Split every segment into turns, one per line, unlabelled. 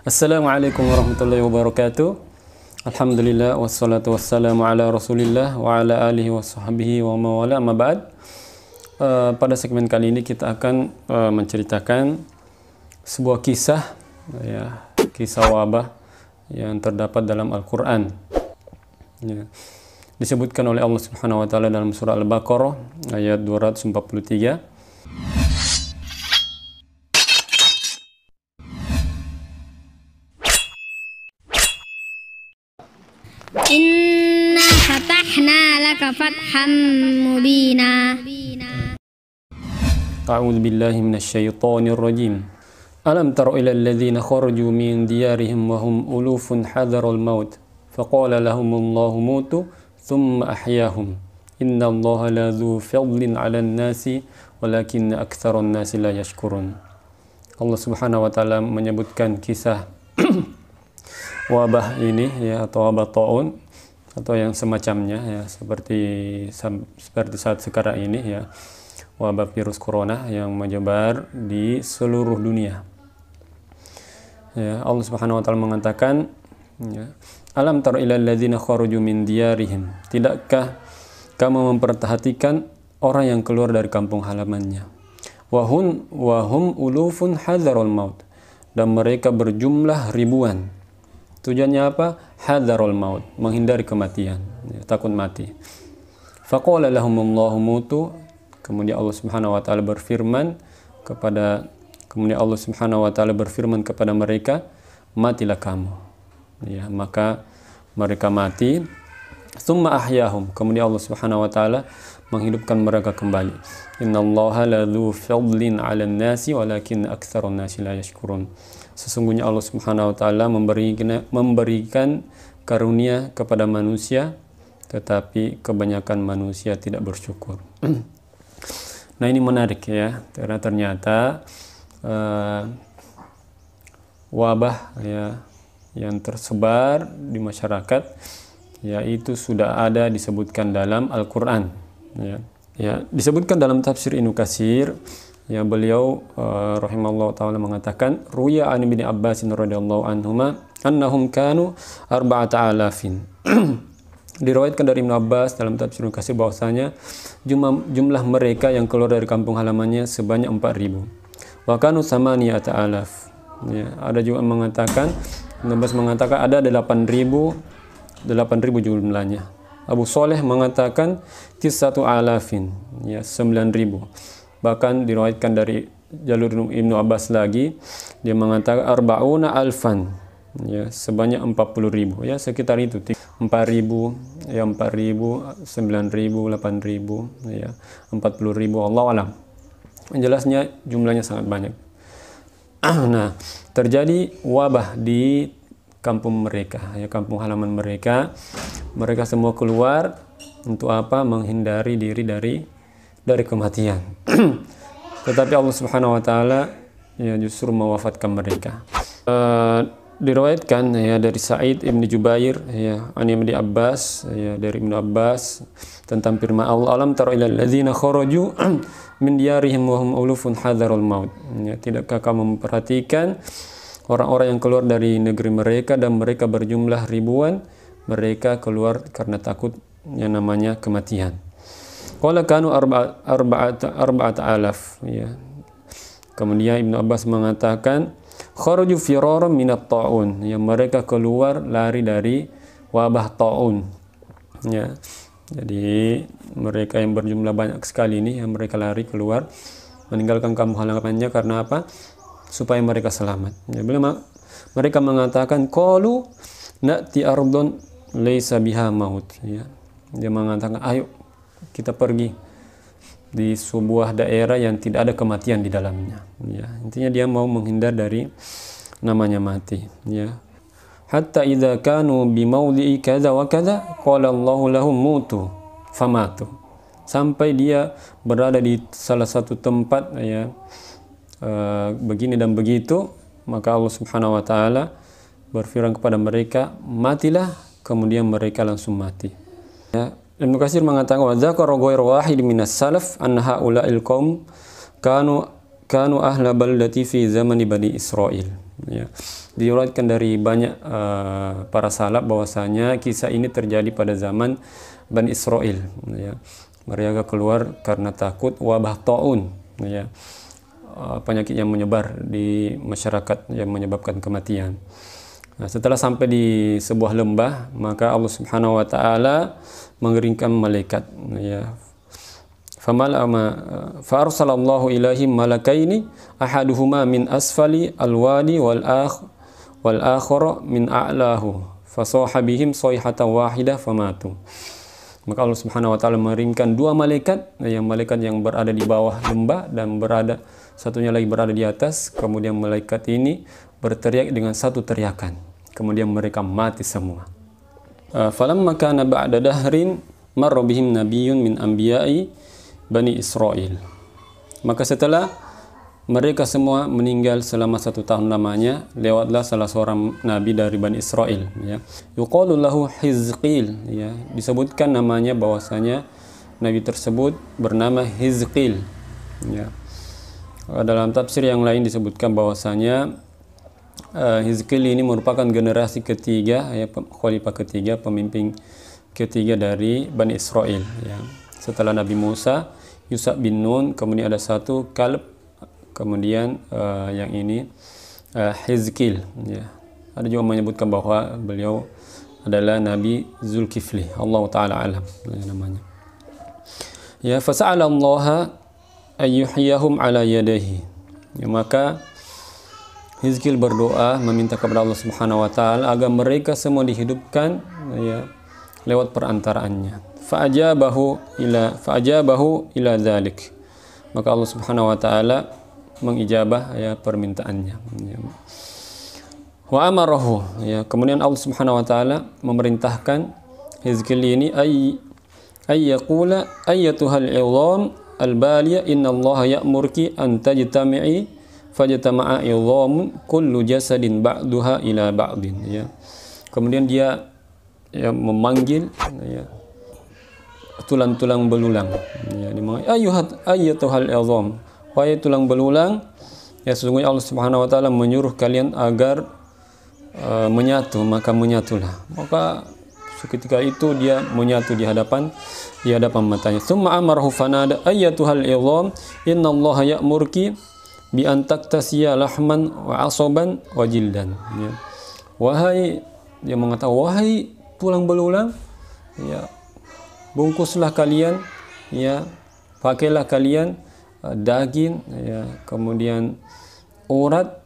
Assalamualaikum warahmatullahi wabarakatuh. Alhamdulillah wassalatu wassalamu ala Rasulillah wa ala alihi wa sahbihi wa mawala amma ba'd. Pada segmen kali ini kita akan menceritakan sebuah kisah, ya, kisah wabah yang terdapat dalam Al-Quran. Ya. Disebutkan oleh Allah Subhanahu wa taala dalam surah Al-Baqarah ayat 243.
Inna fatahna laka fatham mubina.
A'udzu billahi minasyaitonir rajim. Alam tara ila alladhina kharaju min diyarihim wa hum ulufun hadarul maut faqala lahumullahu mutu thumma ahyahum innallaha la dzu fadlin 'alan nasi walakinna aktsaran nasi la yashkurun. Allah Subhanahu wa taala menyebutkan kisah wabah ini, ya, atau wabah taun atau yang semacamnya, ya, seperti saat sekarang ini, ya, wabah virus corona yang menyebar di seluruh dunia. Ya, Allah Subhanahu wa taala mengatakan, ya, alam tara ilal ladzina kharaju min diyarihim, tidakkah kamu memperhatikan orang yang keluar dari kampung halamannya, wahum ulufun hadzarul maut, dan mereka berjumlah ribuan. Tujuannya apa? Hadarul maut, menghindari kematian, ya, takut mati. Faqala lahumullahu mutu, kemudian Allah Subhanahu wa taala berfirman kepada mereka, matilah kamu. Ya, maka mereka mati. Tsumma ahyahum, kemudian Allah Subhanahu wa taala menghidupkan mereka kembali. Innallaha la dzu fadlin 'alan nasi walakin aktsarun nasi la yashkurun. Sesungguhnya Allah Subhanahu wa taala memberikan karunia kepada manusia, tetapi kebanyakan manusia tidak bersyukur. Nah, ini menarik, ya, karena ternyata wabah, ya, yang tersebar di masyarakat, yaitu sudah ada disebutkan dalam Al-Quran. Ya, disebutkan dalam tafsir Ibnu Katsir. Ya, beliau rahimahullah ta'ala mengatakan, Ruya an ibni Abbasin radhiyallahu anhuma annahum kanu 4,000. Diriwayatkan dari Ibnu Abbas dalam tafsir Ibnu Katsir bahwasanya jumlah mereka yang keluar dari kampung halamannya sebanyak 4.000. Wa kanu 8,000. Ya, ada juga mengatakan, Ibnu Abbas mengatakan ada 8.000 jumlahnya. Abu Soleh mengatakan 9,000, ya, 9.000. Bahkan diriwayatkan dari jalur Ibnu Abbas lagi, dia mengatakan 40,000, ya, sebanyak 40.000, ya, sekitar itu, 4.000, ya, 4.000, 9.000, 8.000, ya, 40.000, Allah alam. Jelasnya jumlahnya sangat banyak. Nah, terjadi wabah di kampung mereka, ya, kampung halaman mereka. Mereka semua keluar untuk apa? Menghindari diri dari kematian. Tetapi Allah Subhanahu wa taala, ya, justru mewafatkan mereka. Diriwayatkan, ya, dari Sa'id ibn Jubair, ya, an Ibnu Abbas, ya, dari Ibnu Abbas tentang firman Allah, alam tara ilal ladzina kharaju min diyarihim wa hum ulufun hadarul maut. Ya, tidakkah kamu memperhatikan orang-orang yang keluar dari negeri mereka dan mereka berjumlah ribuan, mereka keluar karena takut yang namanya kematian. Qala kanu 4,000, ya. Kemudian Ibnu Abbas mengatakan kharaju firaran minat ta'un, ya, mereka keluar lari dari wabah ta'un, ya. Jadi mereka yang berjumlah banyak sekali ini, yang mereka lari keluar meninggalkan kampung halamannya karena apa? Supaya mereka selamat. Ya, mereka mengatakan qalu na'ti ardon laisa biha maut, ya. Dia mengatakan, ayo kita pergi di sebuah daerah yang tidak ada kematian di dalamnya, ya. Intinya dia mau menghindar dari namanya mati, ya. Hatta idza kanu bi maudhi'i kadza wa kadza qala Allahu lahum mutu famatu. Sampai dia berada di salah satu tempat, ya, begini dan begitu, maka Allah Subhanahu wa taala berfirman kepada mereka, matilah, kemudian mereka langsung mati. Ya, Ibnu Katsir mengatakan wa dzakara ghairu wahid minas salaf anna haula'il qaum kanu ahla baldati fi zamani Bani Israil. ya. Diriwayatkan dari banyak para salaf bahwasanya kisah ini terjadi pada zaman Bani Israel, ya. Mereka keluar karena takut wabah taun, ya. Penyakit yang menyebar di masyarakat yang menyebabkan kematian. Nah, setelah sampai di sebuah lembah, maka Allah Subhanahu wa taala mengirimkan malaikat, ya. Fa'arsalallahu ilaihim malakaini ahaduhuma min asfali alwadi wal akhar min a'lahu fasaha bihim sayhatan wahidah famatu. Maka Allah Subhanahu wa taala mengirimkan dua malaikat, yang berada di bawah lembah dan satunya lagi berada di atas. Kemudian malaikat ini berteriak dengan satu teriakan. Kemudian mereka mati semua. Falamma kana ba'da dahrin marra bihim nabiyyun min anbiya'i Bani Israel. Maka setelah mereka semua meninggal selama 1 tahun lamanya, lewatlah salah seorang nabi dari Bani Israel, ya. Yuqalu lahu Hizqil, ya. Disebutkan namanya bahwasanya nabi tersebut bernama Hizqil, ya. Dalam tafsir yang lain disebutkan bahwasanya Hizqil ini merupakan generasi ketiga, ya, khalifah ketiga, pemimpin ketiga dari Bani Israel, ya. Setelah Nabi Musa, Yusuf bin Nun, kemudian ada satu Kalb, kemudian yang ini Hizqil, ya. Ada juga menyebutkan bahwa beliau adalah Nabi Zulkifli, Allah taala alam, ya, namanya. Ya, fasa'ala Allah ayyuhiyahum ala yadayhi. Ya, maka Hizqil berdoa meminta kepada Allah Subhanahu wa taala agar mereka semua dihidupkan, ya, lewat perantaraannya. Fa'ajabahu ila dzalik. Maka Allah Subhanahu wa taala mengijabah, ya, permintaannya, ya. Wa amarahu, ya, kemudian Allah Subhanahu wa taala memerintahkan Hizqil ini ay yaqula ayyatuhal 'idham al-baliya innallaha ya'murki an tajtami'i fajtama'a 'idhamun kullu jasadin ba'duha ila ba'din, ya. Kemudian dia, ya, memanggil, ya, tulang-tulang belulang, ya, ayyatuhal 'idham, wahai tulang belulang, ya, sesungguhnya Allah Subhanahu wa taala menyuruh kalian agar menyatu, maka menyatulah. Maka seketika itu dia menyatu di hadapan matanya. Tsumma amarahu fanada ayyatuhal 'idham innallaha ya'murki bi an taktasiya lahman wa 'asaban wa jildan, ya. Dia mengatakan, wahai tulang belulang, ya, bungkuslah kalian, ya, pakailah kalian daging, ya, kemudian urat,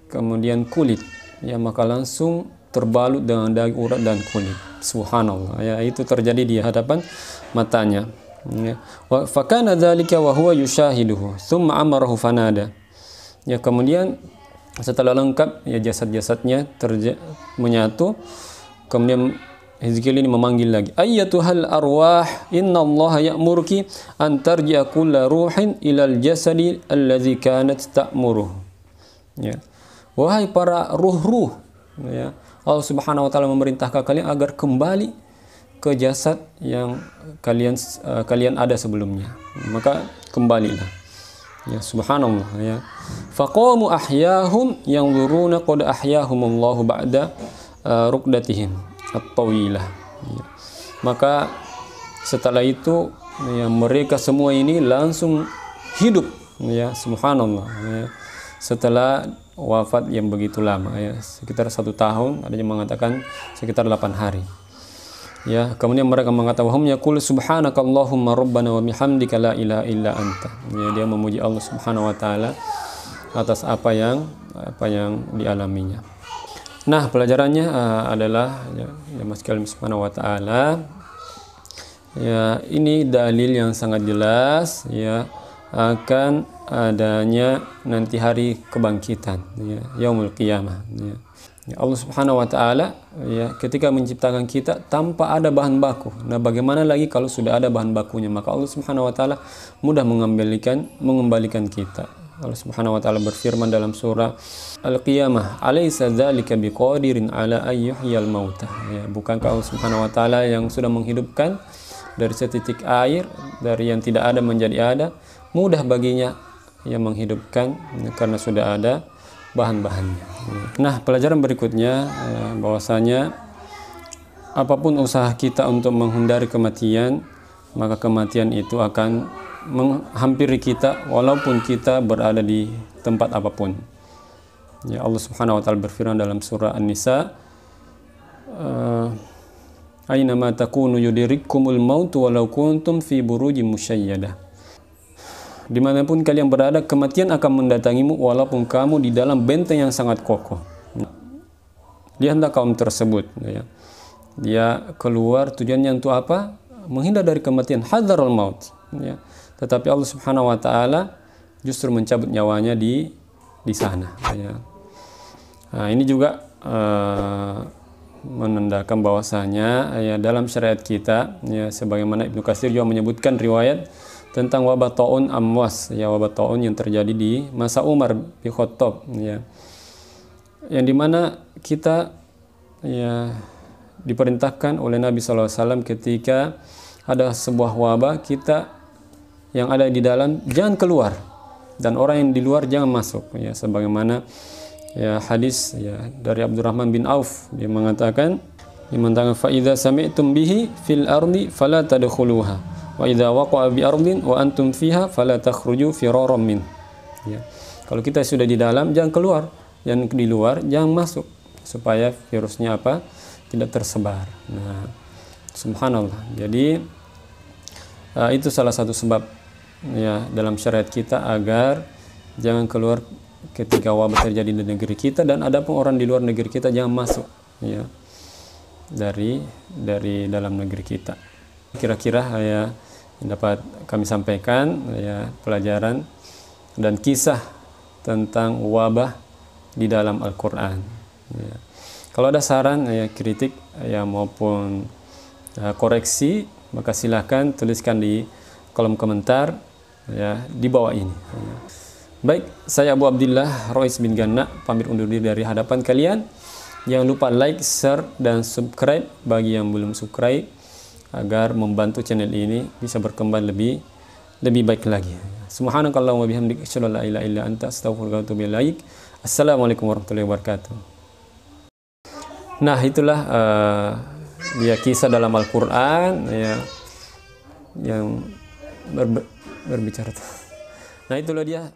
kemudian kulit, ya, maka langsung terbalut dengan daging, urat dan kulit. Subhanallah, ya, itu terjadi di hadapan matanya, ya. Fa kana dzalika wa huwa yushahiduhu thumma amarahu fanada. Ya, kemudian setelah lengkap, ya, jasad-jasadnya menyatu, kemudian Hizqil ini memanggil lagi, ayyatuhal arwah innallaha ya'muruki an tarji'a kulla ruhin ilal jasadi allazi kanat ta'muruh. Ya. Wahai para ruh-ruh, ya, Allah Subhanahu wa taala memerintahkan kalian agar kembali ke jasad yang kalian ada sebelumnya. Maka kembalilah. Ya, subhanallah, ya. Faqamu ahyahum yanzuruna qad ahyahumullahu ba'da rukdatihim at-tawilah. Ya. Maka setelah itu, ya, mereka semua ini langsung hidup, ya, subhanallah, ya, setelah wafat yang begitu lama, ya, sekitar 1 tahun, ada yang mengatakan sekitar 8 hari. Ya, kemudian mereka mengatakan, hum yaqulu subhanakallahumma rabbana wa bihamdika la ilaha illa anta. Ya, dia memuji Allah Subhanahu wa taala atas apa yang dialaminya. Nah, pelajarannya adalah, ya, Mas Kalim Subhanahu wa taala, ya, ini dalil yang sangat jelas, ya, akan adanya nanti hari kebangkitan, ya, yaumul qiyamah, ya. Ya, Allah Subhanahu wa taala, ya, ketika menciptakan kita tanpa ada bahan baku. Nah, bagaimana lagi kalau sudah ada bahan bakunya? Maka Allah Subhanahu wa taala mudah mengembalikan kita. Allah Subhanahu wa taala berfirman dalam surah Al-Qiyamah, "Alaysa dzalika biqadirin ala ayyuhyal mauta." Ya, bukankah Allah Subhanahu wa taala yang sudah menghidupkan dari setitik air, dari yang tidak ada menjadi ada, mudah baginya yang menghidupkan, karena sudah ada bahan-bahannya. Nah, pelajaran berikutnya bahwasanya apapun usaha kita untuk menghindari kematian, maka kematian itu akan menghampiri kita walaupun kita berada di tempat apapun. Ya, Allah Subhanahu wa taala berfirman dalam surah An-Nisa, "Aina ma takunu yudrikkumul maut walau kuntum fi burujin musyayyadah." Dimanapun kalian berada, kematian akan mendatangimu walaupun kamu di dalam benteng yang sangat kokoh. Lihatlah kaum tersebut, ya. Dia keluar tujuannya untuk apa? Menghindar dari kematian, hadzarul maut, ya. Tetapi Allah Subhanahu wa taala justru mencabut nyawanya di sana, ya. Nah, ini juga menandakan bahwasanya ya dalam syariat kita, ya, sebagaimana Ibnu Katsir juga menyebutkan riwayat tentang wabah taun amwas, ya, wabah taun yang terjadi di masa Umar bin Khattab, ya, yang dimana kita, ya, diperintahkan oleh Nabi SAW ketika ada sebuah wabah, kita yang ada di dalam jangan keluar dan orang yang di luar jangan masuk, ya, sebagaimana, ya, hadis, ya, dari Abdurrahman bin Auf, dia mengatakan fa idza sami'tum bihi fil ardi fala tadkhuluha wa idza waqa'a bi ardin wa antum fiha fala takhruju firaran min. Ya. Kalau kita sudah di dalam jangan keluar, yang di luar jangan masuk supaya virusnya apa? Tidak tersebar. Nah, subhanallah. Jadi itu salah satu sebab, ya, dalam syariat kita agar jangan keluar ketika wabah terjadi di negeri kita, dan adapun orang di luar negeri kita jangan masuk, ya, dari dalam negeri kita. Kira-kira, ya, yang dapat kami sampaikan, ya, pelajaran dan kisah tentang wabah di dalam Al-Quran, ya. Kalau ada saran, ya, kritik, ya, maupun koreksi, maka silahkan tuliskan di kolom komentar, ya, di bawah ini, ya. Baik, saya Abu Abdillah Rois bin Ganna pamit undur diri dari hadapan kalian. Jangan lupa like, share, dan subscribe bagi yang belum subscribe agar membantu channel ini bisa berkembang lebih baik lagi. Subhanakallahumma wa bihamdika asyhadu an la ilaha illa anta astaghfiruka wa atubu ilaik. Assalamualaikum warahmatullahi wabarakatuh. Nah, itulah dia kisah dalam Al-Qur'an, ya, yang berbicara. Nah, itulah dia